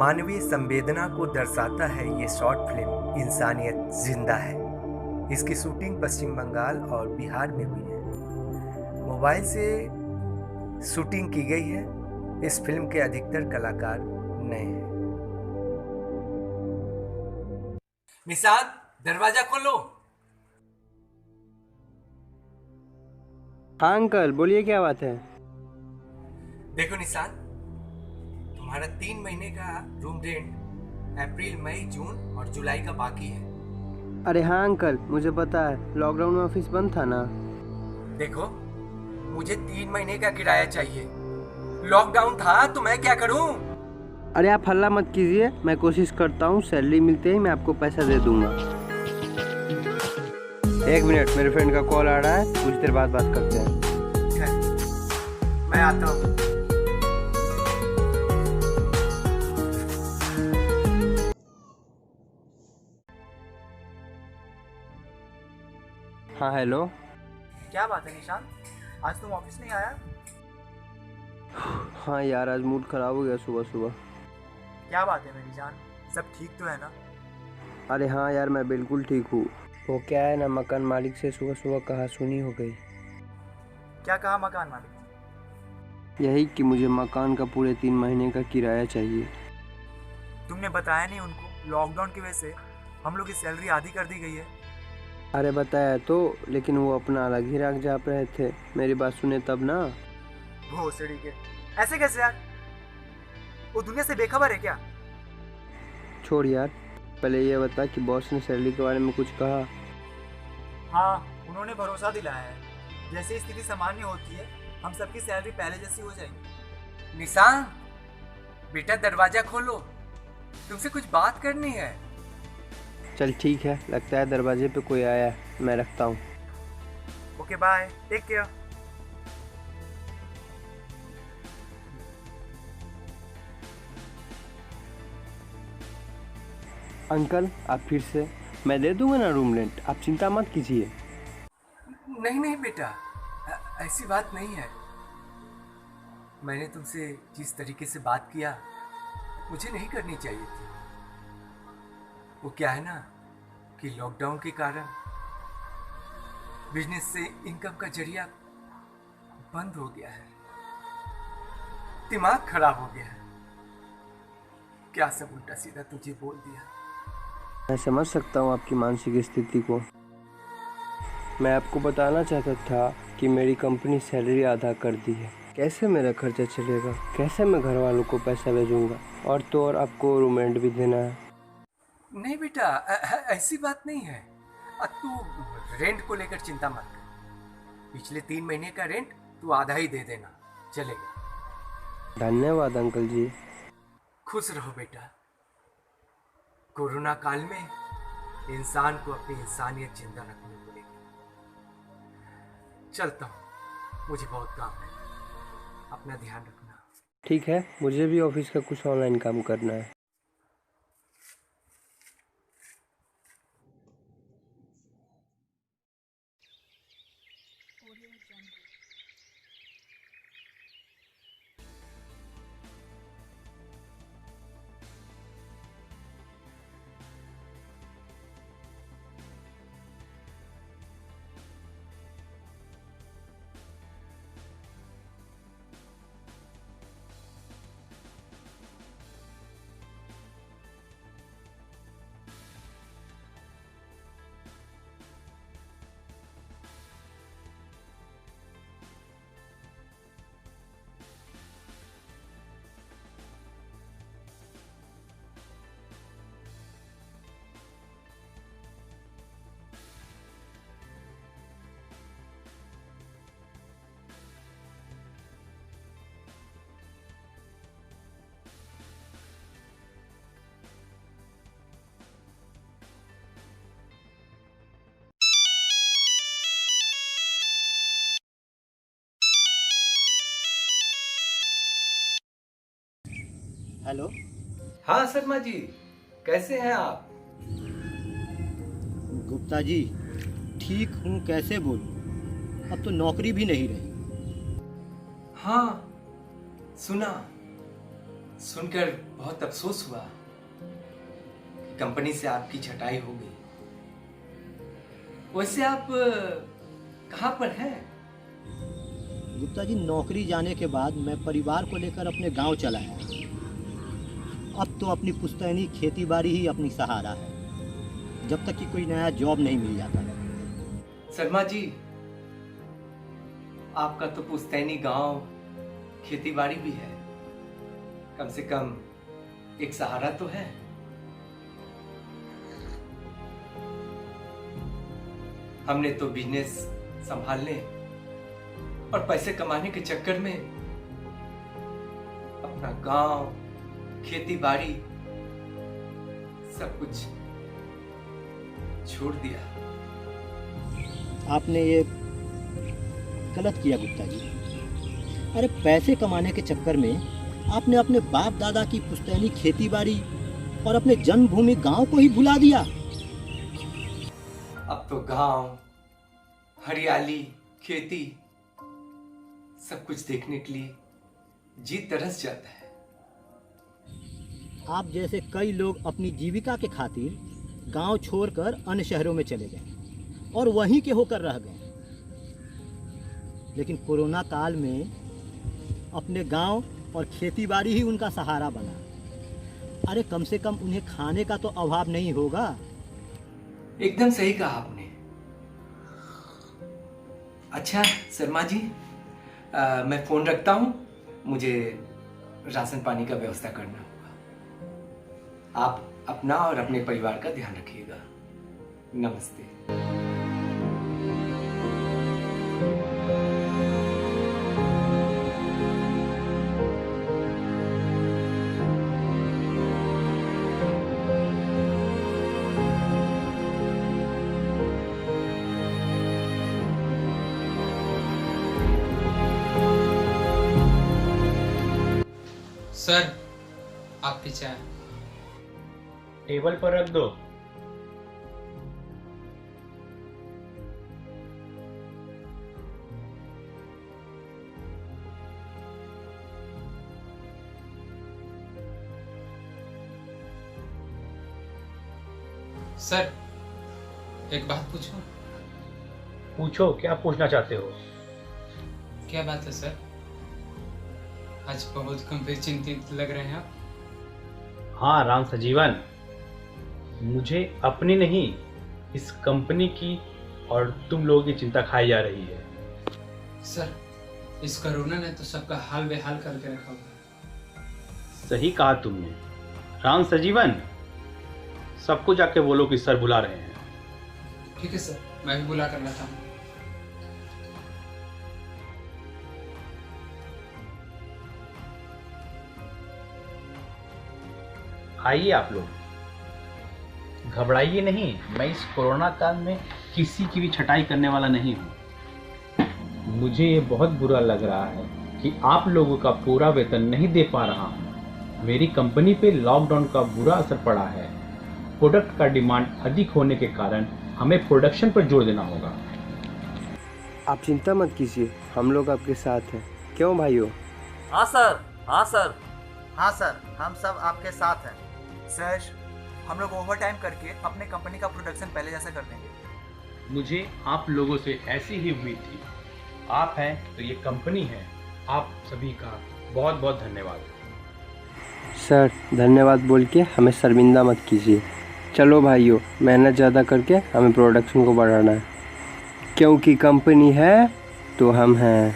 मानवीय संवेदना को दर्शाता है ये शॉर्ट फिल्म इंसानियत जिंदा है। इसकी शूटिंग पश्चिम बंगाल और बिहार में हुई है। मोबाइल से शूटिंग की गई है। इस फिल्म के अधिकतर कलाकार नए हैं। निशांत, दरवाजा खोलो। हाँ अंकल, बोलिए क्या बात है। देखो निशांत, तुम्हारा 3 महीने का रूम रेंट अप्रैल, मई, जून और जुलाई का बाकी है। अरे हाँ अंकल, मुझे पता है, लॉकडाउन में ऑफिस बंद था ना। देखो, मुझे 3 महीने का किराया चाहिए। लॉकडाउन था तो मैं क्या करूं? अरे आप हल्ला मत कीजिए, मैं कोशिश करता हूँ, सैलरी मिलते ही मैं आपको पैसा दे दूंगा। 1 मिनट, मेरे फ्रेंड का कॉल आ रहा है, कुछ देर बाद बात करते हैं। मैं आता हूँ। हाँ हेलो। क्या बात है निशांत, आज तुम ऑफिस नहीं आया? हाँ यार, आज मूड खराब हो गया सुबह सुबह। क्या बात है मेरी जान, सब ठीक तो है ना? अरे हाँ यार, मैं बिल्कुल ठीक हूँ। वो क्या है ना, मकान मालिक से सुबह सुबह कहा सुनी हो गई। क्या कहा मकान मालिक? यही कि मुझे मकान का पूरे 3 महीने का किराया चाहिए। तुमने बताया नहीं उनको? लॉकडाउन की वजह से हम लोग की सैलरी आधी कर दी गई है। अरे बताया तो, लेकिन वो अपना अलग ही राग जाप रहे थे। मेरी बात सुने तब ना। भोसड़ी के, ऐसे कैसे यार? वो दुनिया से बेखबर है क्या? छोड़ यार, पहले ये बता कि बॉस ने सैलरी के बारे में कुछ कहा। हाँ, उन्होंने भरोसा दिलाया है, जैसे स्थिति सामान्य होती है हम सबकी सैलरी पहले जैसी हो जाएगी। निशांत, बेटा दरवाजा खोलो, तुमसे कुछ बात करनी है। चल ठीक है, लगता है दरवाजे पे कोई आया है, मैं रखता हूँ। Okay bye, take care. Uncle आप फिर से, मैं दे दूंगा ना रूम रेंट, आप चिंता मत कीजिए। नहीं नहीं बेटा, ऐसी बात नहीं है। मैंने तुमसे जिस तरीके से बात किया, मुझे नहीं करनी चाहिए थी। वो क्या है ना कि लॉकडाउन के कारण बिजनेस से इनकम का जरिया बंद हो गया है। दिमाग खराब हो गया है। क्या सब उल्टा सीधा तुझे बोल दिया। मैं समझ सकता हूँ आपकी मानसिक स्थिति को। मैं आपको बताना चाहता था कि मेरी कंपनी सैलरी आधा कर दी है। कैसे मेरा खर्चा चलेगा, कैसे मैं घर वालों को पैसा भेजूंगा, और तो और आपको रूम रेंट भी देना है। नहीं बेटा, ऐसी बात नहीं है। तू रेंट को लेकर चिंता मत कर। पिछले 3 महीने का रेंट तू आधा ही दे देना, चलेगा। धन्यवाद अंकल जी। खुश रहो बेटा। कोरोना काल में इंसान को अपनी इंसानियत जिंदा रखनी पड़ेगी। चलता हूँ, मुझे बहुत काम है। अपना ध्यान रखना। ठीक है, मुझे भी ऑफिस का कुछ ऑनलाइन काम करना है। हेलो। हाँ शर्मा जी, कैसे हैं आप? गुप्ता जी, ठीक हूँ, कैसे बोलूँ, अब तो नौकरी भी नहीं रही। हाँ, सुना। सुनकर बहुत अफसोस हुआ कि कंपनी से आपकी छटाई हो गई। वैसे आप कहाँ पर हैं? गुप्ता जी, नौकरी जाने के बाद मैं परिवार को लेकर अपने गांव चला आया। अब तो अपनी पुश्तैनी खेती बाड़ी ही अपनी सहारा है, जब तक कि कोई नया जॉब नहीं मिल जाता। शर्मा जी, आपका तो पुश्तैनी गांव खेती बाड़ी भी है, कम से कम एक सहारा तो है। हमने तो बिजनेस संभालने और पैसे कमाने के चक्कर में अपना गांव, खेती बाड़ी सब कुछ छोड़ दिया। आपने ये गलत किया गुप्ता जी। अरे पैसे कमाने के चक्कर में आपने अपने बाप दादा की पुश्तैनी खेती बाड़ी और अपने जन्मभूमि गांव को ही भुला दिया। अब तो गांव, हरियाली, खेती सब कुछ देखने के लिए जी तरस जाता है। आप जैसे कई लोग अपनी जीविका के खातिर गांव छोड़कर अन्य शहरों में चले गए और वहीं के होकर रह गए, लेकिन कोरोना काल में अपने गांव और खेती बाड़ी ही उनका सहारा बना। अरे कम से कम उन्हें खाने का तो अभाव नहीं होगा। एकदम सही कहा आपने। अच्छा शर्मा जी, मैं फोन रखता हूँ, मुझे राशन पानी का व्यवस्था करना होगा। आप अपना और अपने परिवार का ध्यान रखिएगा। नमस्ते। सर, आपकी चाय। टेबल पर रख दो। सर, एक बात पूछूं? पूछो, क्या पूछना चाहते हो? क्या बात है सर? आज बहुत गंभीर चिंतित लग रहे हैं आप। हाँ राम सजीवन, मुझे अपनी नहीं, इस कंपनी की और तुम लोगों की चिंता खाई जा रही है। सर, इस कोरोना ने तो सबका हाल बेहाल करके रखा हुआ है। सही कहा तुमने राम सजीवन, सबको जाके बोलो कि सर बुला रहे हैं। ठीक है सर, मैं भी बुला कर लाता हूँ। आइए आप लोग, घबराइए नहीं। मैं इस कोरोना काल में किसी की भी छटाई करने वाला नहीं हूँ। मुझे ये बहुत बुरा लग रहा है कि आप लोगों का पूरा वेतन नहीं दे पा रहा हूँ। मेरी कंपनी पे लॉकडाउन का बुरा असर पड़ा है। प्रोडक्ट का डिमांड अधिक होने के कारण हमें प्रोडक्शन पर जोर देना होगा। आप चिंता मत कीजिए, हम लोग आपके साथ हैं। क्यों भाइयों? हाँ सर, हाँ सर, हाँ सर, हम सब आपके साथ हैं। सर, हम लोग ओवर टाइम करके अपने कंपनी का प्रोडक्शन पहले जैसा कर देंगे। मुझे आप लोगों से ऐसी ही उम्मीद थी। आप हैं तो ये कंपनी है। आप सभी का बहुत बहुत धन्यवाद। सर, धन्यवाद बोल के हमें शर्मिंदा मत कीजिए। चलो भाइयों, मेहनत ज़्यादा करके हमें प्रोडक्शन को बढ़ाना है, क्योंकि कंपनी है तो हम हैं।